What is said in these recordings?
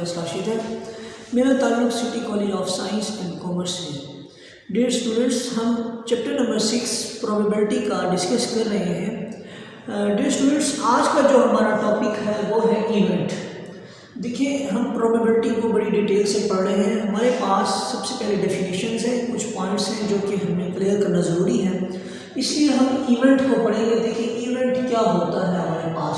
फैज़ राशिद है। मेरा ताल्लुक़ city college of science and commerce से है। डियर स्टूडेंट्स, हम चैप्टर नंबर 6 प्रोबेबिलिटी का डिस्कस कर रहे हैं। डियर स्टूडेंट्स, आज का जो हमारा टॉपिक है वो है इवेंट। देखिए, हम प्रोबेबिलिटी को बड़ी डिटेल से पढ़ रहे हैं। हमारे पास सबसे पहले डेफिनेशंस हैं, कुछ पॉइंट्स हैं जो कि हमें क्लियर करना ज़रूरी है, इसलिए हम इवेंट को पढ़ेंगे। देखिए, इवेंट क्या होता है हमारे पास।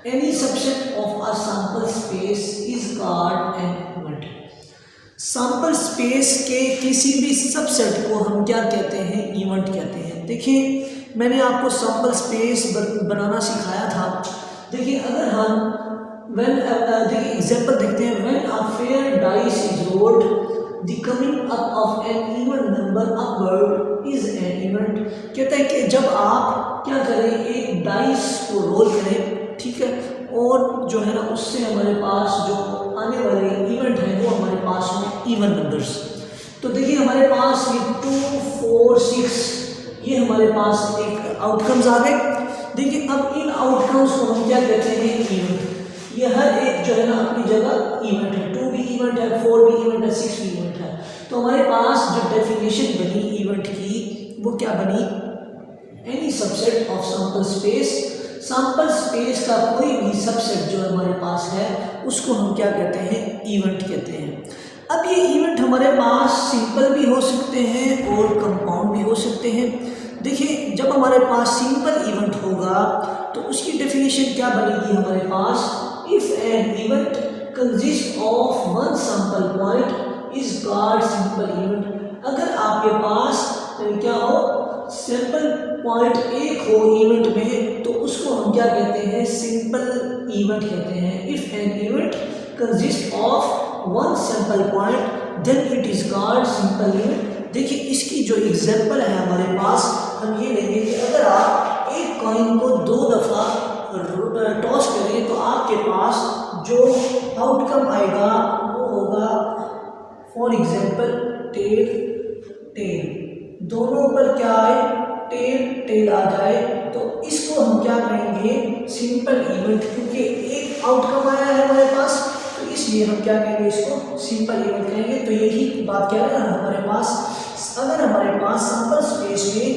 Any subset of a sample space is called an event. Sample space के किसी भी सबसेट को हम क्या कहते हैं? इवेंट कहते हैं। देखिए, मैंने आपको सैंपल स्पेस बनाना सिखाया था। देखिए, अगर हम देखिए एग्जाम्पल देखते हैं। When a fair dice is rolled, the coming up of an even number upward is an event. कहता है कि जब आप क्या करें, एक डाइस को रोल करें, ठीक है, और जो है ना उससे हमारे पास जो आने वाले इवेंट है वो हमारे पास में इवन नंबर्स। तो देखिए, हमारे पास ये 2, 4, 6 ये हमारे पास एक आउटकम्स आ गए। देखिए, अब इन आउटकम्स को हम क्या कहते हैं? इवेंट। ये हर एक जो है ना अपनी जगह इवेंट है। 2 भी इवेंट है, 4 भी इवेंट है, 6 भी इवेंट है। तो हमारे पास जो डेफिनेशन बनी इवेंट की वो क्या बनी? Any subset of sample space. Sample space का कोई भी सबसेट जो हमारे पास है उसको हम क्या कहते हैं? इवेंट कहते हैं। अब ये इवेंट हमारे पास सिंपल भी हो सकते हैं और कंपाउंड भी हो सकते हैं। देखिए, जब हमारे पास सिंपल इवेंट होगा तो उसकी डेफिनेशन क्या बनेगी हमारे पास? If an event consist of one sample point is called simple event. अगर आपके पास क्या हो, सैंपल पॉइंट एक हो इवेंट में, तो उसको हम क्या कहते हैं? सिंपल इवेंट कहते हैं। If an event consist of one sample point then it is called simple event. देखिए, इसकी जो एग्जांपल है हमारे पास, हम ये लेंगे कि अगर आप एक कॉइन को 2 दफ़ा टॉस करें तो आपके पास जो आउटकम आएगा वो होगा फॉर एग्जांपल टेल टेल। दोनों पर क्या आए? टेल टेल आ जाए, तो इसको हम क्या कहेंगे? Simple event. क्योंकि एक आउटकम आया है हमारे पास, तो इसलिए हम क्या कहेंगे? इसको सिंपल इवेंट कहेंगे। तो यही बात क्या है ना हमारे पास, अगर हमारे पास सैंपल स्पेस में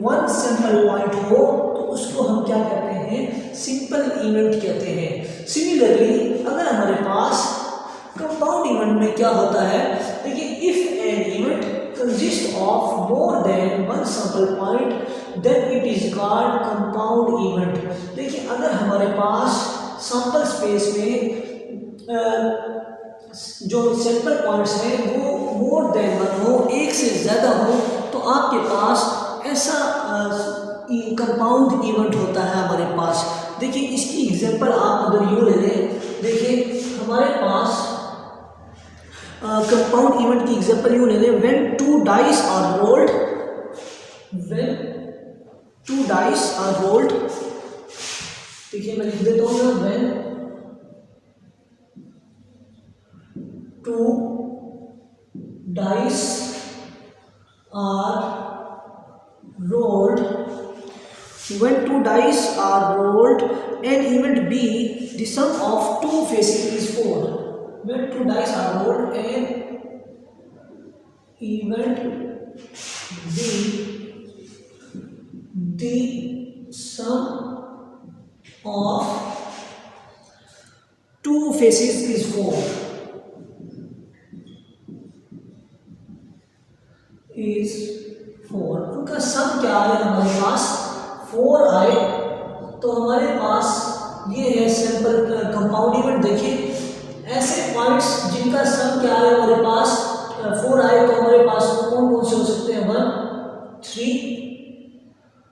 वन सैंपल पॉइंट हो तो उसको हम क्या कहते हैं? सिंपल इवेंट कहते हैं। सिमिलरली, अगर हमारे पास कंपाउंड इवेंट में क्या होता है? देखिए, if an event consist of more than one sample point then it is called compound event. देखिए, अगर हमारे पास सैंपल स्पेस में जो सैंपल पॉइंट्स हैं वो मोर देन वन हो, एक से ज़्यादा हो, तो आपके पास ऐसा कंपाउंड इवेंट होता है हमारे पास। देखिए, इसकी एग्जांपल आप अगर यूँ ले लें, देखिए हमारे पास कंपाउंड इवेंट की एग्जांपल यूँ ले लें। When 2 dice are rolled, when 2 dice are rolled, देखिए मैं लिख देता हूँ ना, when 2 dice are rolled, when 2 dice are rolled, an event B, the sum of 2 faces is 4. When 2 dice are rolled, an event B, the sum of 2 faces is 4. is 4। उनका सम क्या आया हमारे पास? 4 आए। तो हमारे पास ये है सिंपल कंपाउंड इवेंट। देखिए, ऐसे पॉइंट्स जिनका सम क्या आया हमारे पास? 4 आए, तो हमारे पास कौन कौन से हो सकते हैं? 1, 3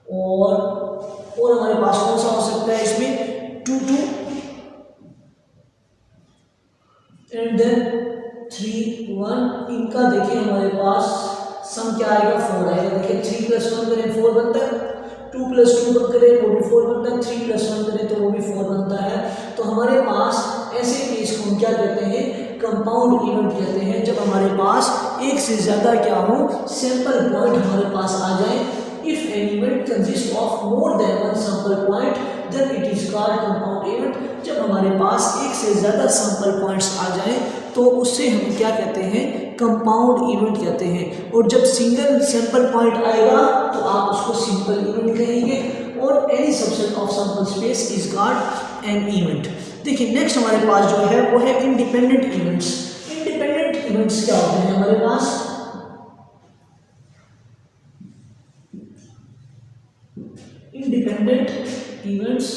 और हमारे पास कौन सा हो सकता है इसमें? 2, 2 एंड देन 3, 1। इनका देखिए हमारे पास सम क्या आएगा? 4 आएगा। देखिए, 3 + 1 करें 4 बनता है, 2 + 2 करें वो भी 4 बनता है, 3 + 1 करें तो वो भी 4 बनता है। तो हमारे पास ऐसे केस को हम क्या कहते हैं? कंपाउंड इवेंट कहते हैं। जब हमारे पास एक से ज़्यादा क्या हो, सैंपल पॉइंट हमारे पास आ जाए। If an event consist of more than one sample point then it is called compound event. जब हमारे पास एक से ज़्यादा सैंपल पॉइंट्स आ जाएं तो उससे हम क्या कहते हैं, कंपाउंड इवेंट कहते हैं। और जब सिंगल सैंपल पॉइंट आएगा तो आप उसको सिंपल इवेंट कहेंगे, और any subset of sample space is called an event. देखिए नेक्स्ट हमारे पास जो है वो है इंडिपेंडेंट इवेंट्स। इंडिपेंडेंट इवेंट्स क्या होते हैं हमारे पास? इंडिपेंडेंट इवेंट्स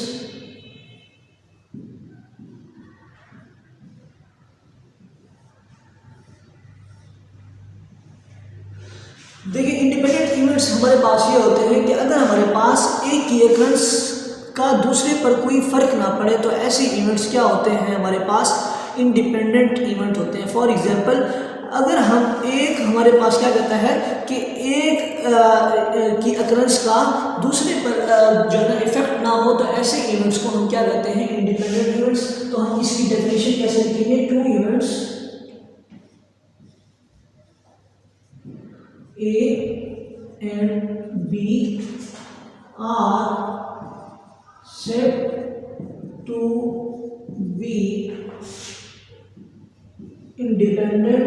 देखिए, इंडिपेंडेंट इवेंट्स हमारे पास ये होते हैं कि अगर हमारे पास एक की occurrence का दूसरे पर कोई फर्क ना पड़े तो ऐसे इवेंट्स क्या होते हैं हमारे पास, इंडिपेंडेंट इवेंट होते हैं। फॉर एग्जांपल अगर हम एक, हमारे पास क्या कहता है कि एक की occurrence का दूसरे पर जो है ना इफेक्ट ना हो, तो ऐसे इवेंट्स को हम क्या कहते हैं, इंडिपेंडेंट इवेंट्स। तो हम इसकी डेफिनेशन कैसे लिखेंगे, two events A and B are said to be independent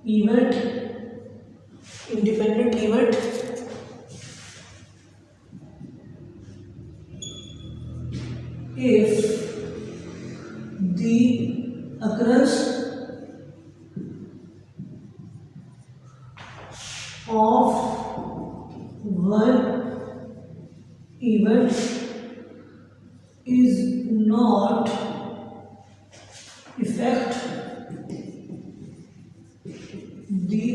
event if the occurrence of one event is not affect the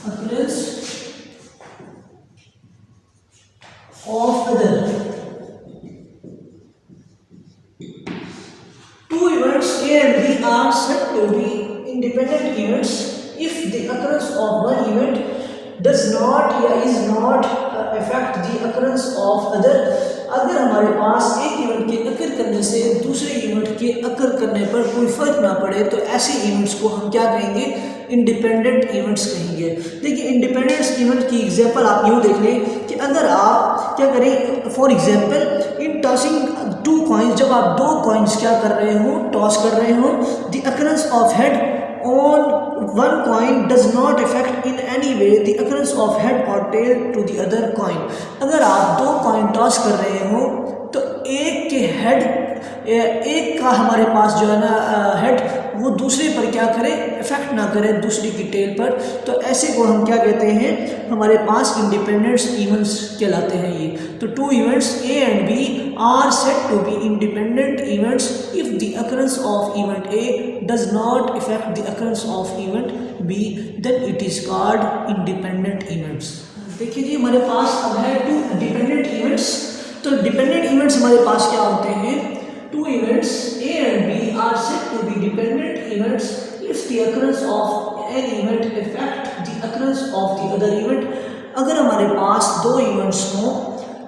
occurrence of other. Two events A and B are said to be independent events if the occurrence of one event does not या is not affect the occurrence of other। अगर हमारे पास एक event के अकर करने से दूसरे event के अकर करने पर कोई फर्क ना पड़े तो ऐसे इवेंट्स को हम क्या कहेंगे, इंडिपेंडेंट इवेंट्स कहेंगे। देखिए इंडिपेंडेंट इवेंट की एग्जांपल आप यूँ देख लें कि अगर आप क्या करें, for example in tossing two coins, जब आप दो कॉइन्स क्या कर रहे हो, टॉस कर रहे हो, the occurrence of head on one coin does not affect in any way the occurrence of head or tail to the other coin। अगर आप दो कॉइन टॉस कर रहे हो तो एक के हेड, एक का हमारे पास जो है ना हेड, वो दूसरे पर क्या करे, इफेक्ट ना करे दूसरे की टेल पर, तो ऐसे को हम क्या कहते हैं, हमारे पास इंडिपेंडेंट इवेंट्स कहलाते हैं ये। तो two events A and B are said to be independent events if the occurrence of event A does not affect the occurrence of event B, then it is called independent events. देखिए जी हमारे पास अब है two dependent events. तो dependent events हमारे पास क्या होते हैं, two events A and B are said to be dependent events if the occurrence of an event effect the occurrence of the other event. अगर हमारे पास दो इवेंट्स हों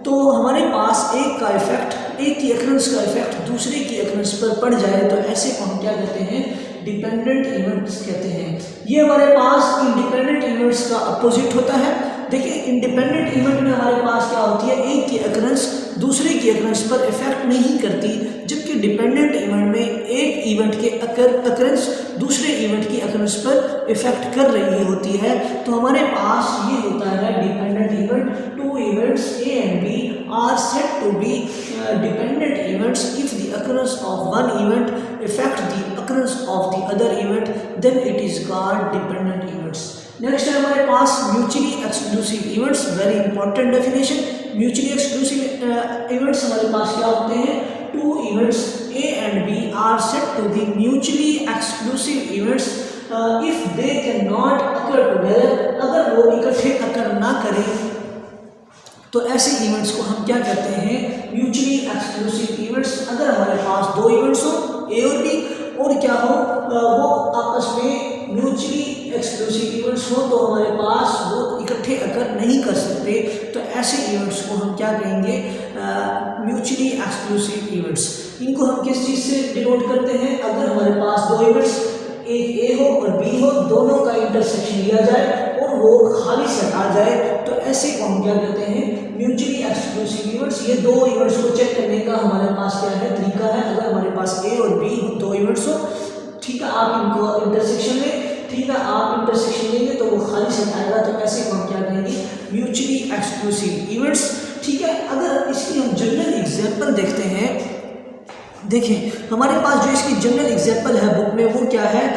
तो हमारे पास एक का इफेक्ट, एक की अकरेंस का इफेक्ट दूसरे की अकरेंस पर पड़ जाए तो ऐसे को हम क्या कहते हैं, डिपेंडेंट इवेंट्स कहते हैं। ये हमारे पास इंडिपेंडेंट इवेंट्स का अपोजिट होता है। देखिए इंडिपेंडेंट इवेंट में हमारे पास क्या होती है, एक की अकरेंस दूसरे की अकरेंस पर इफेक्ट नहीं करती, जबकि डिपेंडेंट इवेंट में एक इवेंट के अकरेंस दूसरे इवेंट की अकरेंस पर इफेक्ट कर रही होती है। तो हमारे पास ये होता है dependent event. Two events A and B are said to be dependent events if the occurrence of one event effect the occurrence of the other event, then it is called dependent events. Next है हमारे पास mutually exclusive events. Very important definition. Mutually exclusive events हमारे पास क्या होते हैं, two events A and B are said to be mutually exclusive events if they can not occur together. अगर वो इकट्ठे अकर ना करें तो ऐसे इवेंट्स को हम क्या कहते हैं, म्यूचुअली एक्सक्लूसिव इवेंट्स। अगर हमारे पास दो इवेंट्स हो ए और बी और क्या हो, वो आपस में म्यूचुअली एक्सक्लूसिव इवेंट्स हो तो हमारे पास वो इकट्ठे अकर नहीं कर सकते, तो ऐसे इवेंट्स को हम क्या कहेंगे, म्यूचुअली एक्सक्लूसिव इवेंट्स। इनको हम किस चीज़ से डिनोट करते हैं, अगर हमारे पास दो इवेंट्स एक ए हो और बी हो, दोनों का इंटरसेक्शन लिया जाए और वो खाली सेट आ जाए तो ऐसे को हम क्या कहते हैं, म्यूचुअली एक्सक्लूसिव इवेंट्स। ये दो इवेंट्स को चेक करने का हमारे पास क्या है, तरीका है। अगर हमारे पास ए और बी दो इवेंट्स हो, ठीक है, आप इनको इंटरसेक्शन में, ठीक है, आप इंटरसेक्शन लेंगे तो वो खाली सेट आएगा, तो ऐसे को हम क्या कहेंगे, म्यूचुअली एक्सक्लूसिव इवेंट्स। ठीक है, अगर इसकी हम जनरल एग्जांपल देखते हैं, देखें हमारे पास जो इसकी जनरल एग्जांपल है बुक में वो क्या है,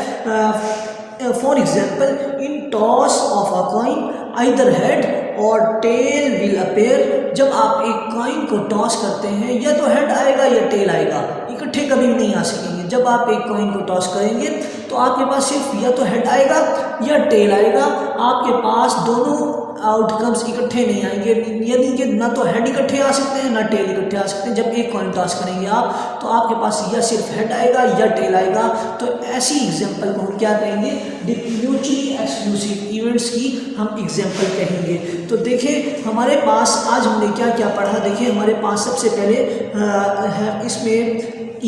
for example in toss of a coin either head और टेल विल अपीयर। जब आप एक कॉइन को टॉस करते हैं या तो हेड आएगा या टेल आएगा, इकट्ठे कभी भी नहीं आ सकेंगे। जब आप एक कॉइन को टॉस करेंगे तो आपके पास सिर्फ या तो हेड आएगा या टेल आएगा, आपके पास दोनों आउटकम्स इकट्ठे नहीं आएंगे। यानी कि ना तो हेड इकट्ठे आ सकते हैं ना टेल इकट्ठे आ सकते हैं। जब एक कॉइन टॉस करेंगे आप तो आपके पास या सिर्फ हेड आएगा या टेल आएगा। तो ऐसी एग्जांपल को हम क्या कहेंगे, म्यूचुअली एक्सक्लूसिव इवेंट्स की हम एग्जांपल कहेंगे। तो देखें हमारे पास आज हमने क्या क्या पढ़ा। देखिए हमारे पास सबसे पहले है इसमें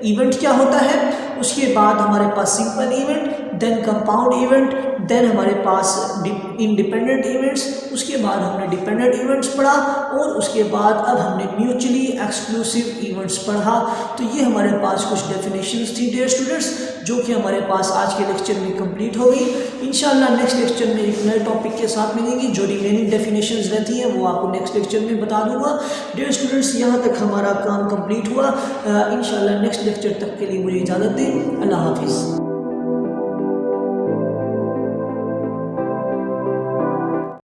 इवेंट क्या होता है, उसके बाद हमारे पास simple event, then compound event, then हमारे पास इंडिपेंडेंट इवेंट्स, उसके बाद हमने डिपेंडेंट इवेंट्स पढ़ा और उसके बाद अब हमने म्यूचुअली एक्सक्लूसिव इवेंट्स पढ़ा। तो ये हमारे पास कुछ डेफिनेशंस थी डियर स्टूडेंट्स, जो कि हमारे पास आज के लेक्चर में कंप्लीट हो गई। इंशाल्लाह नेक्स्ट लेक्चर में एक नए टॉपिक के साथ मिलेंगी। जो रिमेनिंग डेफिनेशंस रहती हैं वो आपको नेक्स्ट लेक्चर में बता दूंगा। डियर स्टूडेंट्स यहाँ तक हमारा काम कंप्लीट हुआ। इंशाल्लाह नेक्स्ट लेक्चर तक के लिए मुझे इजाज़त दें। अल्लाह हाफिज़।